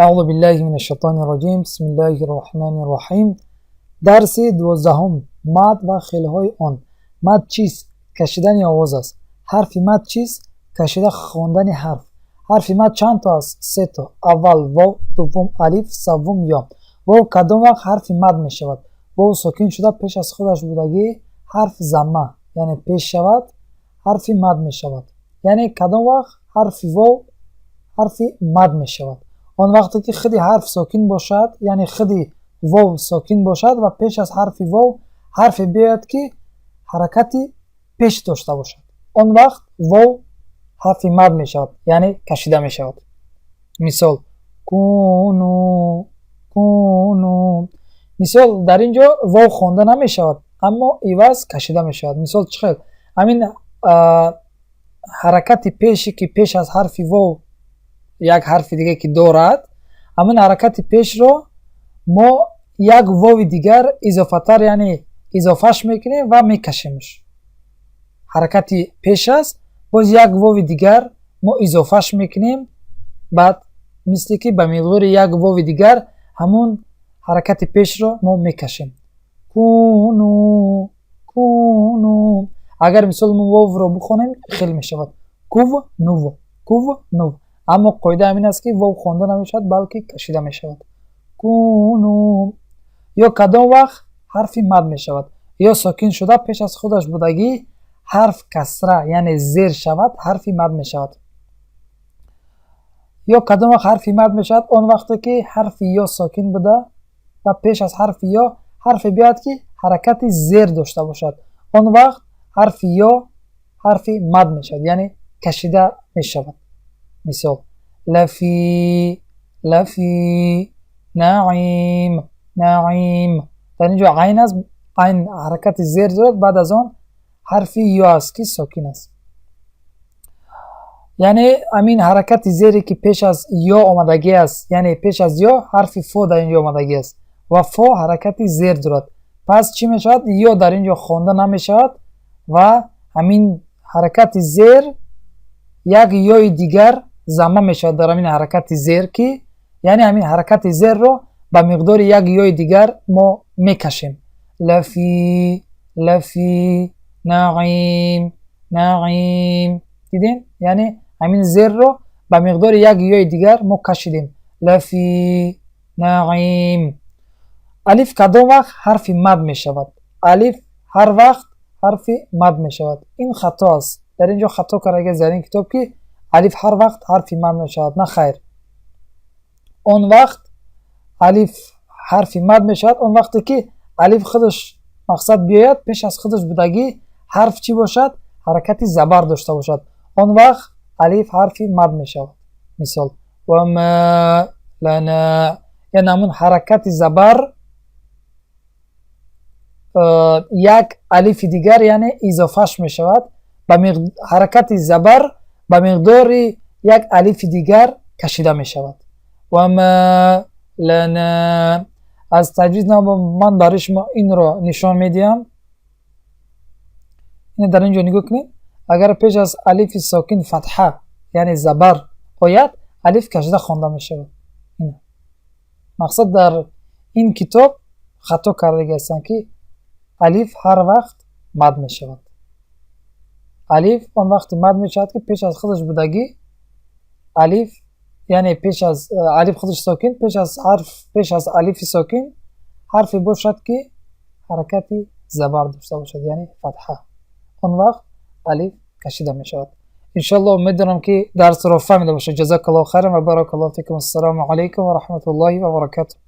أعوذ بالله من الشيطان الرجيم بسم الله الرحمن الرحیم. درس 12 مد و خیل‌های آن. مد چیست؟ کشیدن آواز است. حرف مد چیست؟ کشیده خواندن حرف. حرف مد چند تا است؟ 3 تا. اول واو، دوم الف، سوم یا. واو کدام وقت حرف مد می شود؟ واو ساکن شده پیش از خودش بودگی حرف ضمه یعنی پیش شود حرف مد می شود. یعنی کدام وقت حرف واو حرف مد می شود؟ آن وقتی که خودی حرف ساکن باشد، یعنی خودی واو ساکن باشد و پیش از حرف واو حرف بیاید که حرکتی پیش داشته باشد، آن وقت واو حرف مد می شود یعنی کشیده می شود. مثال کونو کونو. مثال در اینجا واو خوانده نمی شود اما ایواز کشیده می شود. مثال چقدر همین حرکت پیشی که پیش از حرف واو یک حرف دیگه که دارد، همون حرکت پیش رو ما یک واو دیگر اضافه تر یعنی اضافهش میکنیم و میکشیمش. حرکت پیش است باز یک واو دیگر ما اضافهش میکنیم، بعد مثل که به مقدار یک واو دیگر همون حرکت پیش رو ما میکشیم. کونو کونو. اگر مثال ما واو رو بخونیم خیلی میشود کوو نو کوو نو، اما قاعده همین است که واو خوانده نمیشود بلکه کشیده میشود. کونو. یا کدام وقت حرف مد میشود؟ یا ساکن شده پیش از خودش بودگی حرف کسره یعنی زیر شود حرف مد میشود. یا کدام وقت حرف مد میشود؟ آن وقتی که حرف یا ساکن بوده و پیش از حرف یا حرف بیاد که حرکت زیر داشته باشد، آن وقت حرف یا حرف مد میشود یعنی کشیده میشود. مثال لفی لفی نعیم نعیم. در اینجا عین است، عین حرکت زیر دارد، بعد از آن حرف یا است که ساکن است. یعنی همین حرکت زیری که پیش از یا آمدگی است، یعنی پیش از یا حرف فو در اینجا آمدگی است و فو حرکت زیر دارد، پس چی می شود؟ یا در اینجا خوانده نمی شود و همین حرکت زیر یک یای دیگر ضمه می شود در همین حرکت زیر که یعنی همین حرکت زیر رو به مقدار یک یای دیگر ما می کشیم. لفی لفی نعیم نعیم. دیدین؟ یعنی همین زیر رو به مقدار یک یای دیگر ما کشیدیم. لفی نعیم. الف کدام وقت حرف مد می شود؟ الف هر وقت حرف مد می شود. این خطا است، در اینجا خطا کرده در این کتاب که الف هر وقت حرف مد می شود. نه خیر، اون وقت الف حرف مد می شود اون وقتی که الف خودش مقصد بیاید پیش از خودش بودگی حرف چی باشد؟ حرکتی زبر داشته باشد، اون وقت الف حرف مد می شود. مثال و ما لنا، یعنی همون حرکت زبر یک الف دیگر یعنی اضافهش می شود به حرکت زبر به مقدار یک الف دیگر کشیده می شود. و ما لنا. از تجوید من برای شما این رو نشان می دیم. این در اینجا نگاه کنید، اگر پیش از الف ساکن فتحه یعنی زبر آید الف کشیده خوانده می شود. مقصد در این کتاب خطا کرده هستند که الف هر وقت مد می شود. الف آن وقت مد می شود که پیش از خودش بودگی الف یعنی پیش از الف خودش ساکن پیش از الف ساکن حرفی باشد که حرکتی زبر داشته باشد یعنی فتحه، آن وقت الف کشیده می شود. انشاءالله امید دارم که درس را فهمیده باشید. جزاک الله خیر و بارک الله فیکم. السلام علیکم و رحمت الله و برکاته.